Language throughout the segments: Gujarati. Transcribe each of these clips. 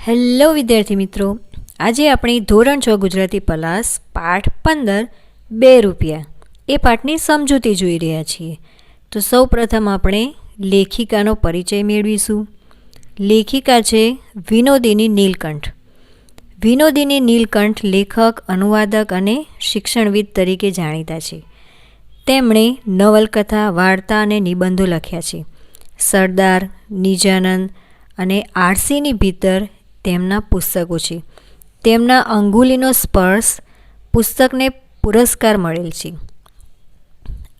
હેલો વિદ્યાર્થી મિત્રો, આજે આપણે ધોરણ 6 ગુજરાતી પ્લસ પાઠ 15 ₹2 એ પાઠની સમજૂતી જોઈ રહ્યા છીએ. તો સૌ પ્રથમ આપણે લેખિકાનો પરિચય મેળવીશું. લેખિકા છે વિનોદિની નીલકંઠ. વિનોદિની નીલકંઠ લેખક, અનુવાદક અને શિક્ષણવિદ તરીકે જાણીતા છે. તેમણે નવલકથા, વાર્તા અને નિબંધો લખ્યા છે. સરદાર, નિજાનંદ અને આરસીની ભીતર તેમના પુસ્તકો છે. તેમના અંગુલીનો સ્પર્શ પુસ્તકને પુરસ્કાર મળેલ છે.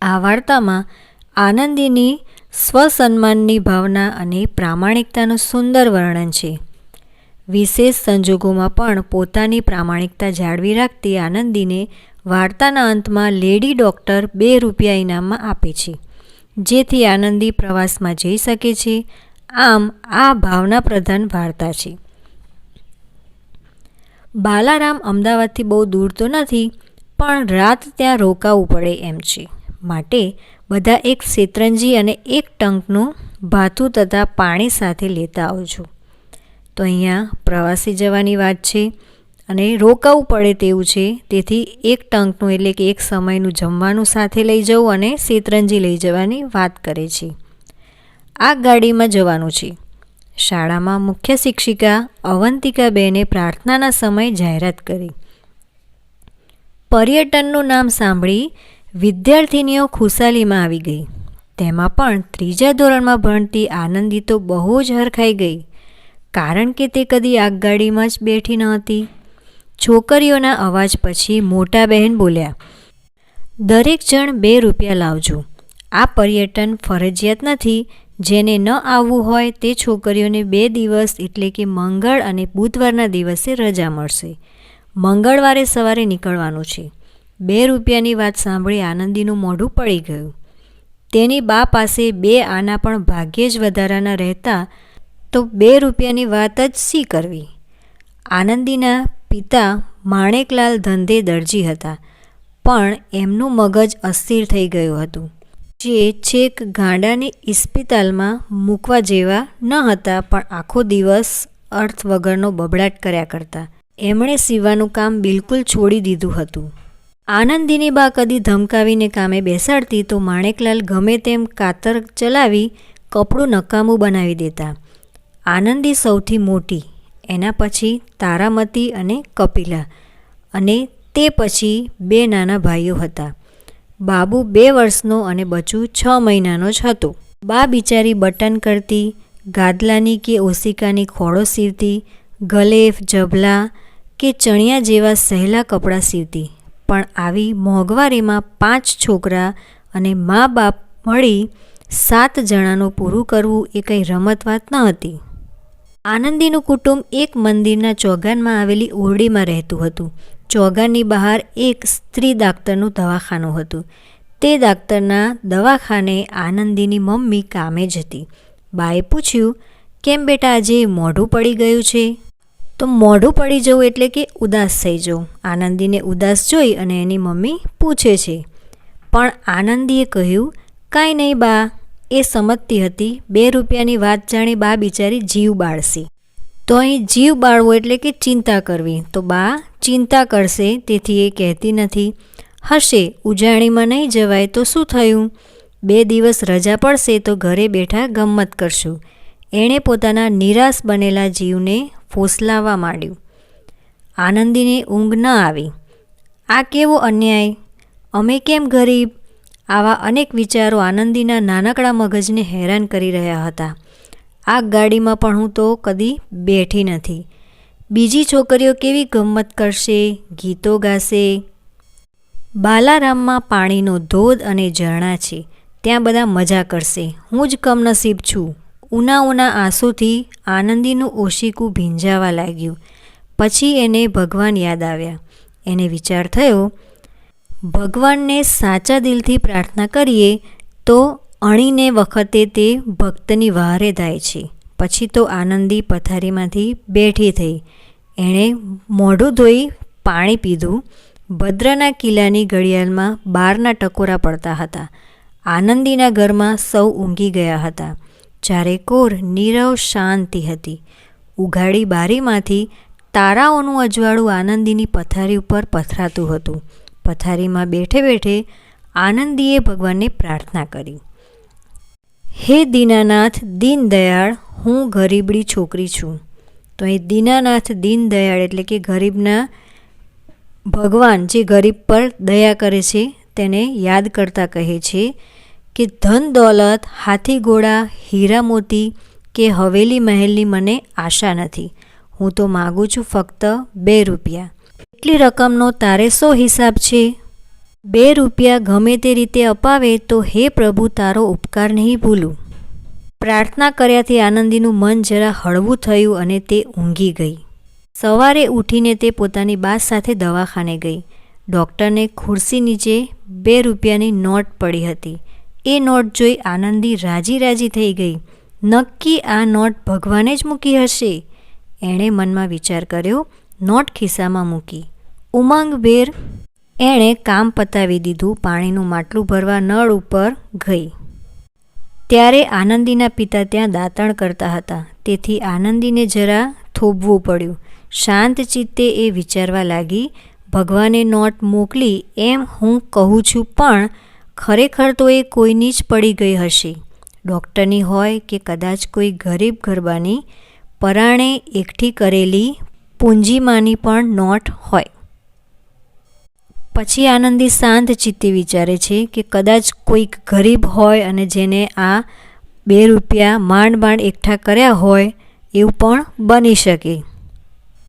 આ વાર્તામાં આનંદીની સ્વસન્માનની ભાવના અને પ્રામાણિકતાનું સુંદર વર્ણન છે. વિશેષ સંજોગોમાં પણ પોતાની પ્રામાણિકતા જાળવી રાખતી આનંદીને વાર્તાના અંતમાં લેડી ડૉક્ટર ₹2 ઇનામમાં આપે છે, જેથી આનંદી પ્રવાસમાં જઈ શકે છે. આમ આ ભાવના પ્રધાન વાર્તા છે. બાલારામ અમદાવાદથી બહુ દૂર તો નથી, પણ રાત ત્યાં રોકાવું પડે એમ છે. માટે બધા એક શેતરંજી અને એક ટંકનું ભાથું તથા પાણી સાથે લેતા આવજો. તો અહીંયા પ્રવાસે જવાની વાત છે અને રોકાવું પડે તેવું છે, તેથી એક ટંકનું એટલે કે એક સમયનું જમવાનું સાથે લઈ જવું અને શેતરંજી લઈ જવાની વાત કરે છે. આ ગાડીમાં જવાનું છે. શાળામાં મુખ્ય શિક્ષિકા અવંતિકાબેને પ્રાર્થનાના સમયે જાહેરાત કરી. પર્યટનનું નામ સાંભળી વિદ્યાર્થિનીઓ ખુશાલીમાં આવી ગઈ. તેમાં પણ 3જા ધોરણમાં ભણતી આનંદી તો બહુ જ હરખાઈ ગઈ, કારણ કે તે કદી આગગાડીમાં જ બેઠી ન હતી. છોકરીઓના અવાજ પછી મોટા બહેન બોલ્યા, દરેક જણ ₹2 લાવજો. આ પર્યટન ફરજિયાત નથી. જેને ન આવવું હોય તે છોકરીઓને 2 દિવસ એટલે કે મંગળ અને બુધવારના દિવસે રજા મળશે. મંગળવારે સવારે નીકળવાનું છે. ₹2ની વાત સાંભળી આનંદીનું મોઢું પડી ગયું. તેની બા પાસે 2 આના પણ ભાગ્યે જ વધારાના રહેતા તો ₹2ની વાત જ શી કરવી. આનંદીના પિતા માણેકલાલ ધંધે દરજી હતા, પણ એમનું મગજ અસ્થિર થઈ ગયું હતું, જે છેક ગાંડાની ઇસ્પિતાલમાં મૂકવા જેવા ન હતા. પણ આખો દિવસ અર્થ વગરનો બબડાટ કર્યા કરતા. એમણે સીવવાનું કામ બિલકુલ છોડી દીધું હતું. આનંદીની બા કદી ધમકાવીને કામે બેસાડતી તો માણેકલાલ ગમે તેમ કાતર ચલાવી કપડું નકામું બનાવી દેતા. આનંદી સૌથી મોટી, એના પછી તારામતી અને કપિલા, અને તે પછી 2 નાના ભાઈઓ હતા. બાબુ 2 વર્ષનો અને બચુ 6 મહિનાનો જ હતો. બા બિચારી બટન કરતી, ગાદલાની કે ઓશિકાની ખોળો સીવતી, ગલેફ, જભલા કે ચણિયા જેવા સહેલા કપડાં સીવતી. પણ આવી મોંઘવારીમાં 5 છોકરા અને મા બાપ મળી 7 જણાનું પૂરું કરવું એ કંઈ રમત વાત ન હતી. આનંદીનું કુટુંબ એક મંદિરના ચોગાનમાં આવેલી ઓરડીમાં રહેતું હતું. ચોગાનની બહાર એક સ્ત્રી દાક્તરનું દવાખાનું હતું. તે દાક્તરના દવાખાને આનંદીની મમ્મી કામે જ હતી. બાએ પૂછ્યું, કેમ બેટા આજે મોઢું પડી ગયું છે? તો મોઢું પડી જવું એટલે કે ઉદાસ થઈ જવું. આનંદીને ઉદાસ જોઈ અને એની મમ્મી પૂછે છે. પણ આનંદીએ કહ્યું, કાંઈ નહીં બા. એ સમજતી હતી ₹2ની વાત જાણી બા બિચારી જીવ બાળશે. તો અહીં જીવ બાળવો એટલે કે ચિંતા કરવી. તો બા ચિંતા કરશે, તેથી એ કહેતી નથી. હશે, ઉજાણીમાં નહીં જવાય તો શું થયું? 2 દિવસ રજા પડશે તો ઘરે બેઠા ગમ્મત કરશું. એણે પોતાના નિરાશ બનેલા જીવને ફોસલાવવા માંડ્યું. આનંદીને ઊંઘ ન આવી. આ કેવો અન્યાય! અમે કેમ ગરીબ? આવા અનેક વિચારો આનંદીના નાનકડા મગજને હેરાન કરી રહ્યા હતા. આ ગાડીમાં પણ હું તો કદી બેઠી નથી. બીજી છોકરીઓ કેવી ગમ્મત કરશે, ગીતો ગાશે. બાલારામમાં પાણીનો ધોધ અને ઝરણા છે, ત્યાં બધા મજા કરશે. હું જ કમનસીબ છું. ઉના આંસુથી આનંદીનું ઓશિકું ભીંજાવા લાગ્યું. પછી એને ભગવાન યાદ આવ્યા. એને વિચાર થયો, ભગવાનને સાચા દિલથી પ્રાર્થના કરીએ તો અણીને વખતે તે ભક્તની વહારે થાય છે. પછી તો આનંદી પથારીમાંથી બેઠી થઈ. એણે મોઢું ધોઈ પાણી પીધું. ભદ્રના કિલ્લાની ઘડિયાળમાં 12ના ટકોરા પડતા હતા. આનંદીના ઘરમાં સૌ ઊંઘી ગયા હતા. ચારેકોર નીરવ શાંતિ હતી. ઉઘાડી બારીમાંથી તારાઓનું અજવાળું આનંદીની પથારી ઉપર પથરાતું હતું. પથારીમાં બેઠે બેઠે આનંદીએ ભગવાનને પ્રાર્થના કરી, હે દીનાનાથ દીનદયાળ, હું ગરીબડી છોકરી છું. તો એ દીનાનાથ દીનદયાળ એટલે કે ગરીબના ભગવાન, જે ગરીબ પર દયા કરે છે તેને યાદ કરતાં કહે છે કે ધન દોલત, હાથી ઘોડા, હીરા મોતી કે હવેલી મહેલની મને આશા નથી. હું તો માગું છું ફક્ત 2 રૂપિયા. એટલી રકમનો તારે શો હિસાબ છે? 2 રૂપિયા ગમે તે રીતે અપાવે તો હે પ્રભુ તારો ઉપકાર નહીં ભૂલું. પ્રાર્થના કર્યાથી આનંદીનું મન જરા હળવું થયું અને તે ઊંઘી ગઈ. સવારે ઉઠીને તે પોતાની બા સાથે દવાખાને ગઈ. ડૉક્ટરને ખુરશી નીચે 2 રૂપિયાની નોટ પડી હતી. એ નોટ જોઈ આનંદી રાજી રાજી થઈ ગઈ. નક્કી આ નોટ ભગવાને જ મૂકી હશે. એણે મનમાં વિચાર કર્યો. નોટ ખિસ્સામાં મૂકી. ઉમંગભેર એણે કામ પતાવી દીધું. પાણીનું માટલું ભરવા નળ ઉપર ગઈ. ત્યારે આનંદીના પિતા ત્યાં દાંતણ કરતા હતા. તેથી આનંદીને જરા થોભવું પડ્યું. શાંત ચિત્તે એ વિચારવા લાગી, ભગવાને નોટ મોકલી એમ હું કહું છું, પણ ખરેખર તો એ કોઈની જ પડી ગઈ હશે. ડૉક્ટરની હોય કે કદાચ કોઈ ગરીબ ગરબાની પરાણે એકઠી કરેલી પૂંજીમાંની પણ નોટ હોય. પછી આનંદી શાંત ચિત્તે વિચારે છે કે કદાચ કોઈક ગરીબ હોય અને જેને આ 2 રૂપિયા માંડ માંડ એકઠા કર્યા હોય એવું પણ બની શકે.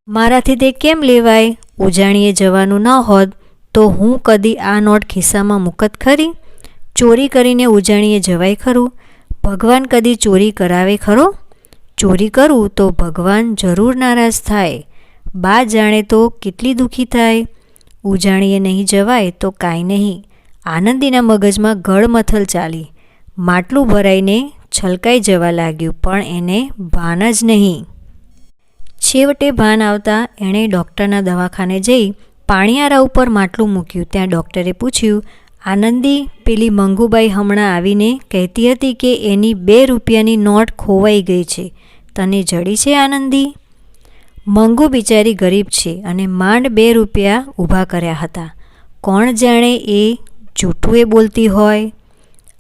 મારાથી તે કેમ લેવાય? ઉજાણીએ જવાનું ન હોત તો હું કદી આ નોટ ખિસ્સામાં મૂકત ખરી? ચોરી કરીને ઉજાણીએ જવાય ખરું? ભગવાન કદી ચોરી કરાવે ખરો? ચોરી કરું તો ભગવાન જરૂર નારાજ થાય. બા જાણે તો કેટલી દુઃખી થાય. ઉજાણીએ નહીં જવાય તો કાંઈ નહીં. આનંદીના મગજમાં ગળમથલ ચાલી. માટલું ભરાઈને છલકાઈ જવા લાગ્યું, પણ એને ભાન જ નહીં. છેવટે ભાન આવતા એણે ડૉક્ટરના દવાખાને જઈ પાણીયારા ઉપર માટલું મૂક્યું. ત્યાં ડૉક્ટરે પૂછ્યું, આનંદી, પેલી મંગુબાઈ હમણાં આવીને કહેતી હતી કે એની 2 રૂપિયાની નોટ ખોવાઈ ગઈ છે. તને જડી છે આનંદી? મંગુ બિચારી ગરીબ છે અને માંડ 2 રૂપિયા ઊભા કર્યા હતા. કોણ જાણે એ જૂઠું એ બોલતી હોય.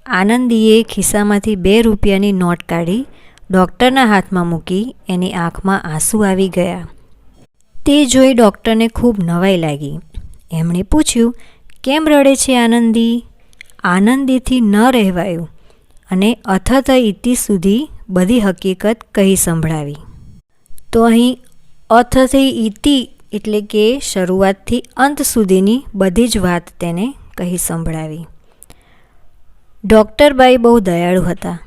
આનંદીએ ખિસ્સામાંથી 2 રૂપિયાની નોટ કાઢી ડૉક્ટરના હાથમાં મૂકી. એની આંખમાં આંસુ આવી ગયા. તે જોઈ ડૉક્ટરને ખૂબ નવાઈ લાગી. એમણે પૂછ્યું, કેમ રડે છે આનંદી? આનંદીથી ન રહેવાયું અને અથત ઇતિ સુધી બધી હકીકત કહી સંભળાવી. તો અહીં અથથી ઇતિ એટલે કે શરૂઆતથી અંત સુધીની બધી જ વાત તેને કહી સંભળાવી. ડૉક્ટરબાઈ બહુ દયાળુ હતા.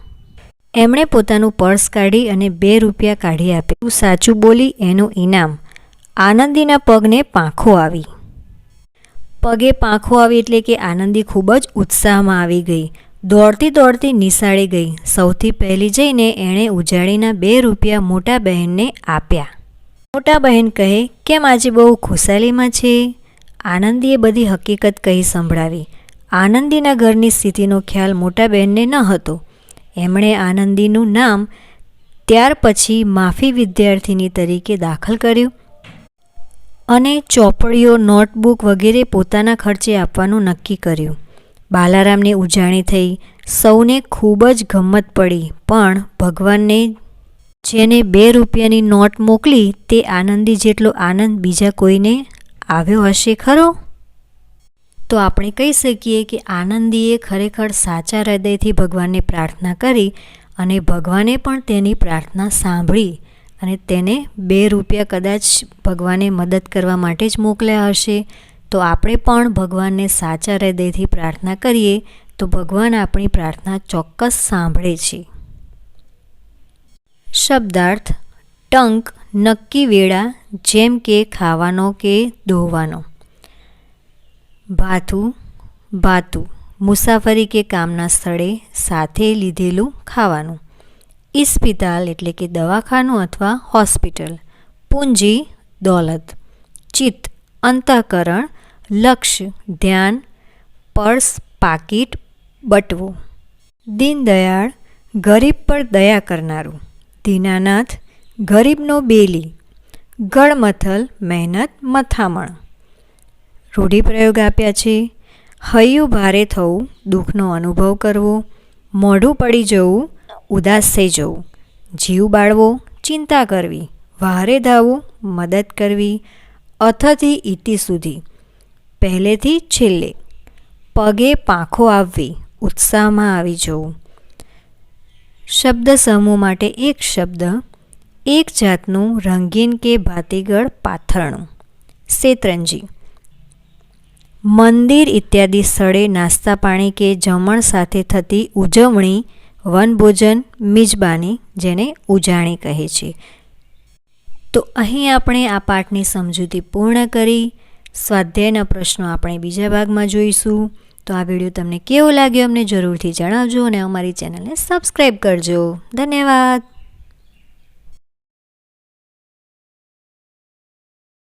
એમણે પોતાનું પર્સ કાઢી અને 2 રૂપિયા કાઢી આપ્યા. તું સાચું બોલી એનું ઇનામ. આનંદીના પગને પાંખો આવી. પગે પાંખો આવી એટલે કે આનંદી ખૂબ જ ઉત્સાહમાં આવી ગઈ. દોડતી દોડતી નિશાળે ગઈ. સૌથી પહેલી જઈને એણે ઉજાડીના 2 રૂપિયા મોટા બહેનને આપ્યા. મોટા બહેન કહે, કેમ આજે બહુ ખુશાલીમાં છે? આનંદીએ બધી હકીકત કહી સંભળાવી. આનંદીના ઘરની સ્થિતિનો ખ્યાલ મોટા બહેનને ન હતો. એમણે આનંદીનું નામ ત્યાર પછી માફી વિદ્યાર્થીની તરીકે દાખલ કર્યું અને ચોપડીઓ, નોટબુક વગેરે પોતાના ખર્ચે આપવાનું નક્કી કર્યું. બાલારામને ઉજાણી થઈ. સૌને ખૂબ જ ગમ્મત પડી. પણ ભગવાનને જેને 2 રૂપિયાની નોટ મોકલી તે આનંદી જેટલો આનંદ બીજા કોઈને આવ્યો હશે ખરો? તો આપણે કહી શકીએ કે આનંદીએ ખરેખર સાચા હૃદયથી ભગવાનને પ્રાર્થના કરી અને ભગવાને પણ તેની પ્રાર્થના સાંભળી અને તેને 2 રૂપિયા કદાચ ભગવાને મદદ કરવા માટે જ મોકલ્યા હશે. તો આપણે પણ ભગવાનને સાચા હૃદયથી પ્રાર્થના કરીએ તો ભગવાન આપણી પ્રાર્થના ચોક્કસ સાંભળે છે. શબ્દાર્થ: ટંક નક્કી વેળા, જેમ કે ખાવાનો કે દોવાનો. ભાથું, ભાતું મુસાફરી કે કામના સ્થળે સાથે લીધેલું ખાવાનું. ઇસ્પિતાલ એટલે કે દવાખાનું અથવા હોસ્પિટલ. પૂંજી દોલત. ચિત્ત અંતઃકરણ. લક્ષ્ય ધ્યાન. પર્સ પાકીટ બટવો. દીનદયાળ ગરીબ પર દયા કરનારું. દીનાનાથ ગરીબનો બેલી, ગળમથલ મહેનત મથામણ. રૂઢિપ્રયોગ આપ્યા છે. હૈયું ભારે થવું, દુઃખનો અનુભવ કરવો, મોઢું પડી જવું, ઉદાસ થઈ જવું, જીવ બાળવો, ચિંતા કરવી, વહારે ધાવવું, મદદ કરવી, અથથી ઇતિ સુધી, પહેલેથી છેલ્લે, પગે પાંખો આવવી, ઉત્સાહમાં આવી જવું. શબ્દ સમૂહ માટે એક શબ્દ. એક જાતનું રંગીન કે ભાતીગળ પાથરણું. શેતરંજી. મંદિર ઇત્યાદિ સ્થળે નાસ્તા પાણી કે જમણ સાથે થતી ઉજવણી વનભોજન મિજબાની, જેને ઉજાણી કહે છે. તો અહીં આપણે આ પાઠની સમજૂતી પૂર્ણ કરી. સ્વાધ્યાયના પ્રશ્નો આપણે બીજા ભાગમાં જોઈશું. તો આ વિડીયો તમને કેવો લાગ્યો અમને જરૂરથી જણાવજો અને અમારી ચેનલને સબસ્ક્રાઈબ કરજો. ધન્યવાદ.